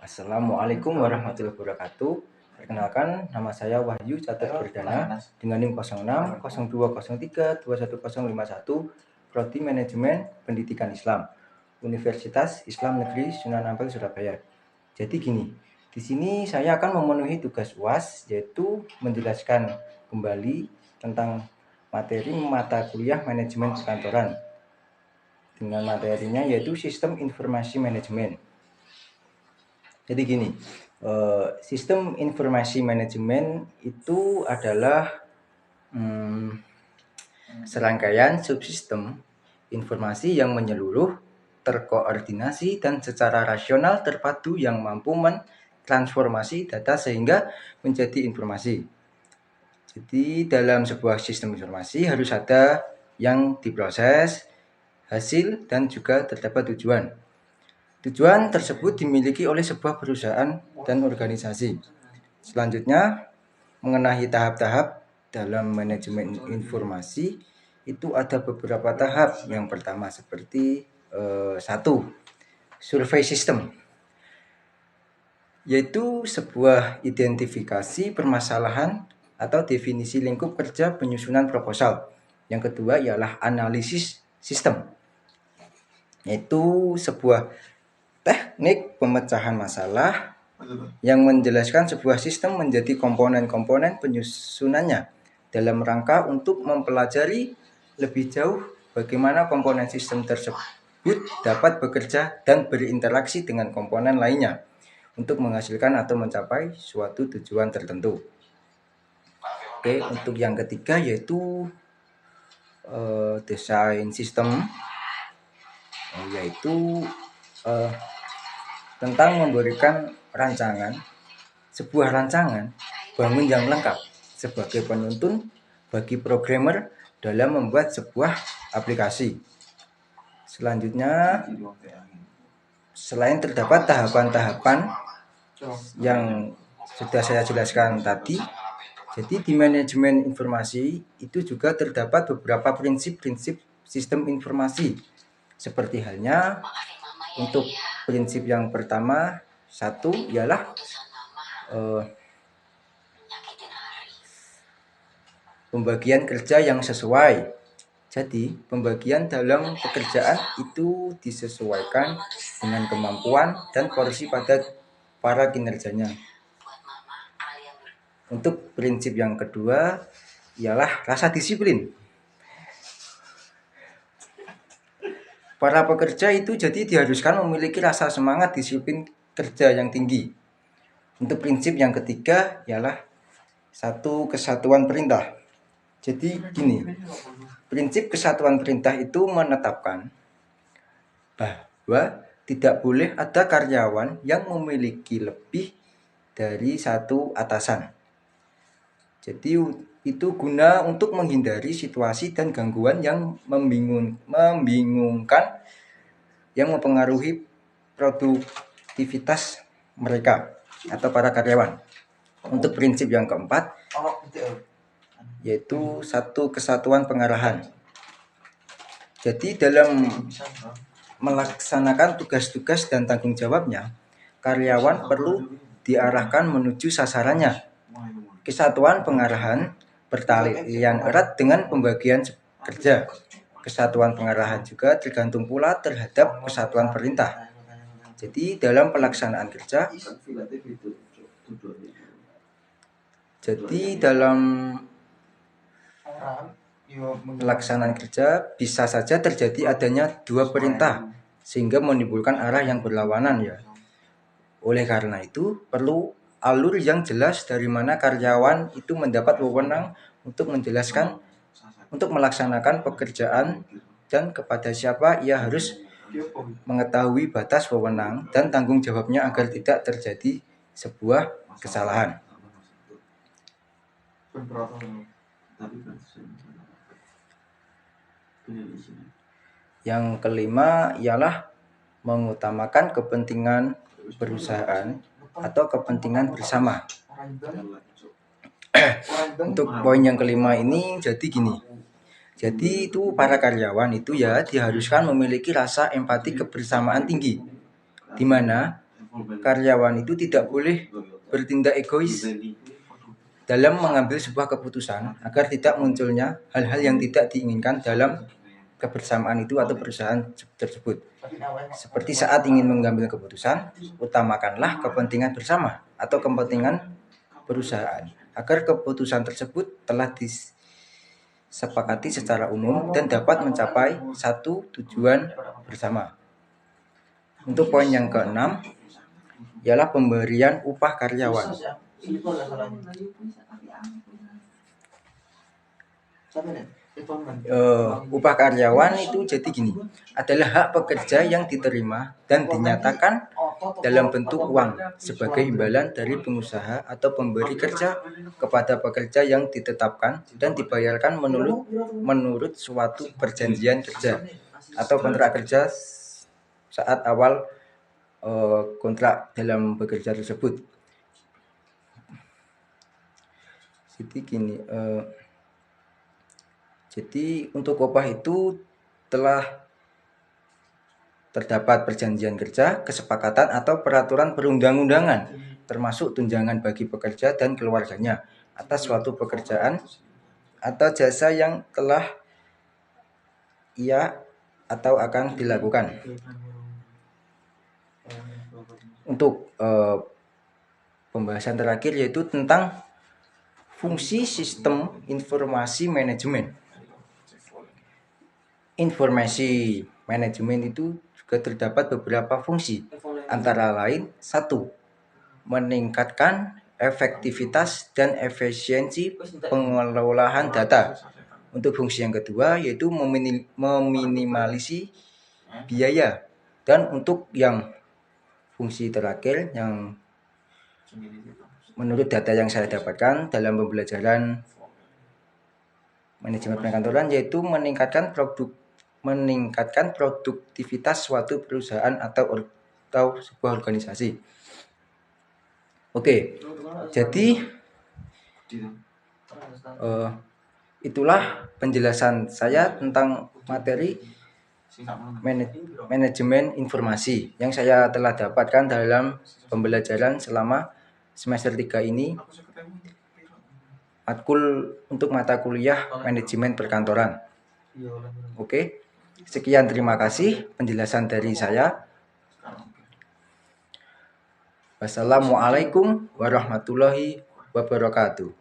Assalamualaikum warahmatullahi wabarakatuh. Perkenalkan, nama saya Wahyu Catur Perdana dengan NIM 06 0203 21051, Prodi Manajemen Pendidikan Islam, Universitas Islam Negeri Sunan Ampel, Surabaya. Jadi gini, di sini saya akan memenuhi tugas UAS, yaitu menjelaskan kembali tentang materi mata kuliah manajemen perkantoran dengan materinya yaitu Sistem Informasi Manajemen. Jadi gini, sistem informasi manajemen itu adalah serangkaian subsistem informasi yang menyeluruh, terkoordinasi, dan secara rasional terpadu yang mampu mentransformasi data sehingga menjadi informasi. Jadi dalam sebuah sistem informasi harus ada yang diproses, hasil, dan juga terdapat tujuan. Tujuan tersebut dimiliki oleh sebuah perusahaan dan organisasi. Selanjutnya, mengenai tahap-tahap dalam manajemen informasi, itu ada beberapa tahap. Yang pertama seperti 1. Survei sistem, yaitu sebuah identifikasi permasalahan atau definisi lingkup kerja penyusunan proposal. Yang kedua ialah analisis sistem, yaitu sebuah teknik pemecahan masalah yang menjelaskan sebuah sistem menjadi komponen-komponen penyusunannya dalam rangka untuk mempelajari lebih jauh bagaimana komponen sistem tersebut dapat bekerja dan berinteraksi dengan komponen lainnya untuk menghasilkan atau mencapai suatu tujuan tertentu. Oke, untuk yang ketiga yaitu desain sistem, yaitu tentang memberikan sebuah rancangan bangun yang lengkap sebagai penuntun bagi programmer dalam membuat sebuah aplikasi. Selanjutnya, selain terdapat tahapan-tahapan yang sudah saya jelaskan tadi, jadi di manajemen informasi itu juga terdapat beberapa prinsip-prinsip sistem informasi. Seperti halnya untuk prinsip yang pertama, 1 ialah pembagian kerja yang sesuai. Jadi, pembagian dalam pekerjaan itu disesuaikan dengan kemampuan dan porsi pada para kinerjanya. Untuk prinsip yang kedua ialah rasa disiplin. Para pekerja itu jadi diharuskan memiliki rasa semangat disiplin kerja yang tinggi. Untuk prinsip yang ketiga ialah 1. Kesatuan perintah. Jadi gini, prinsip kesatuan perintah itu menetapkan bahwa tidak boleh ada karyawan yang memiliki lebih dari 1 atasan. Jadi itu guna untuk menghindari situasi dan gangguan yang membingungkan yang mempengaruhi produktivitas mereka atau para karyawan. Untuk prinsip yang keempat yaitu 1. Kesatuan pengarahan. Jadi dalam melaksanakan tugas-tugas dan tanggung jawabnya, karyawan perlu diarahkan menuju sasarannya. Kesatuan pengarahan bertalian erat dengan pembagian kerja. Kesatuan pengarahan juga tergantung pula terhadap kesatuan perintah. Jadi dalam pelaksanaan kerja, pelaksanaan kerja bisa saja terjadi adanya 2 perintah sehingga menimbulkan arah yang berlawanan ya. Oleh karena itu perlu alur yang jelas dari mana karyawan itu mendapat wewenang untuk menjelaskan untuk melaksanakan pekerjaan dan kepada siapa ia harus mengetahui batas wewenang dan tanggung jawabnya agar tidak terjadi sebuah kesalahan. Yang kelima ialah mengutamakan kepentingan perusahaan atau kepentingan bersama. Untuk poin yang kelima ini jadi gini. Jadi itu para karyawan itu ya diharuskan memiliki rasa empati kebersamaan tinggi, di mana karyawan itu tidak boleh bertindak egois dalam mengambil sebuah keputusan agar tidak munculnya hal-hal yang tidak diinginkan dalam kebersamaan itu atau perusahaan tersebut. Seperti saat ingin mengambil keputusan, utamakanlah kepentingan bersama atau kepentingan perusahaan agar keputusan tersebut telah disepakati secara umum dan dapat mencapai satu tujuan bersama. Untuk poin yang keenam ialah pemberian upah karyawan. Upah karyawan itu jadi gini, adalah hak pekerja yang diterima dan dinyatakan dalam bentuk uang sebagai imbalan dari pengusaha atau pemberi kerja kepada pekerja yang ditetapkan dan dibayarkan menurut suatu perjanjian kerja atau kontrak kerja saat awal kontrak dalam bekerja tersebut. Jadi gini, jadi untuk upah itu telah terdapat perjanjian kerja, kesepakatan atau peraturan perundang-undangan, termasuk tunjangan bagi pekerja dan keluarganya atas suatu pekerjaan atau jasa yang telah ia atau akan dilakukan. Untuk pembahasan terakhir yaitu tentang fungsi sistem informasi manajemen. Informasi manajemen itu juga terdapat beberapa fungsi, antara lain 1. Meningkatkan efektivitas dan efisiensi pengelolaan data. Untuk fungsi yang kedua yaitu meminimalisasi biaya. Dan untuk yang fungsi terakhir yang menurut data yang saya dapatkan dalam pembelajaran manajemen perkantoran yaitu meningkatkan produktivitas suatu perusahaan atau sebuah organisasi. Oke, jadi itulah penjelasan saya tentang materi manajemen informasi yang saya telah dapatkan dalam pembelajaran selama semester 3 ini, matkul untuk mata kuliah manajemen perkantoran. Oke, sekian, terima kasih penjelasan dari saya. Wassalamualaikum warahmatullahi wabarakatuh.